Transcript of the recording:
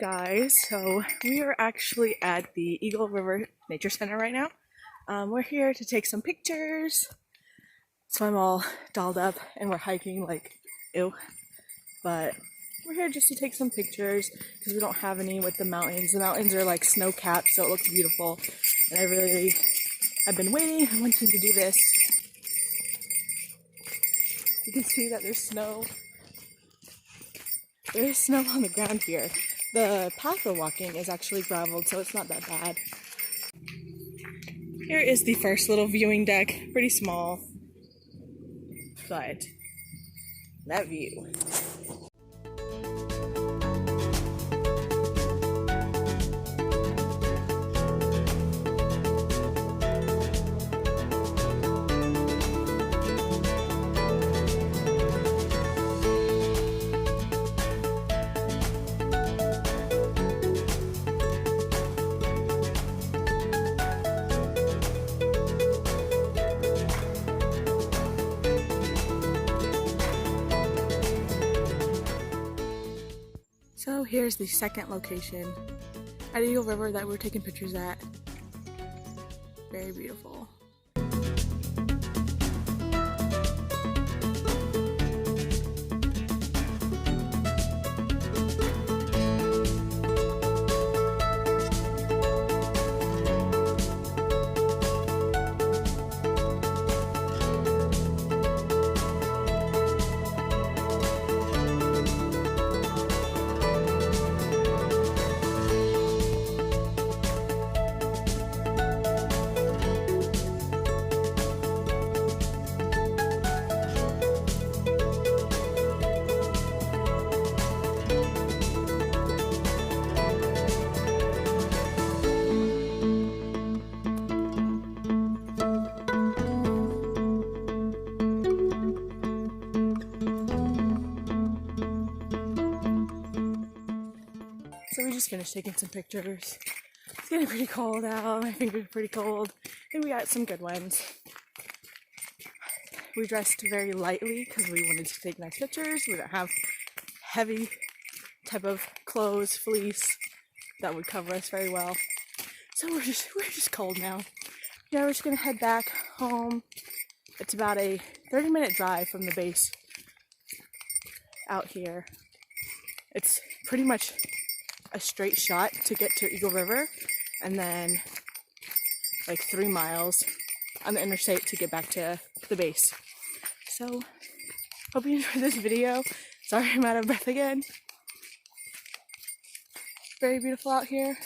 guys, so we are actually at the Eagle River Nature Center right now. We're here to take some pictures. So I'm all dolled up and we're hiking like ew, but we're here just to take some pictures because we don't have any with the mountains. The mountains are like snow capped, so it looks beautiful, and I really have been waiting and wanting to do this. You can see that there's snow. There's snow on the ground here. The path we're walking is actually graveled, so it's not that bad. Here is the first little viewing deck. Pretty small, but that view. So here's the second location at Eagle River that we're taking pictures at. Very beautiful. So we just finished taking some pictures. It's getting pretty cold out, my fingers are pretty cold, and we got some good ones. We dressed very lightly because we wanted to take nice pictures. We don't have heavy type of clothes, fleece that would cover us very well. So we're just cold now. Yeah, we're just gonna head back home. It's about a 30-minute drive from the base out here. It's pretty much a straight shot to get to Eagle River, and then like 3 miles on the interstate to get back to the base. So hope you enjoyed this video. Sorry I'm out of breath again. Very beautiful out here.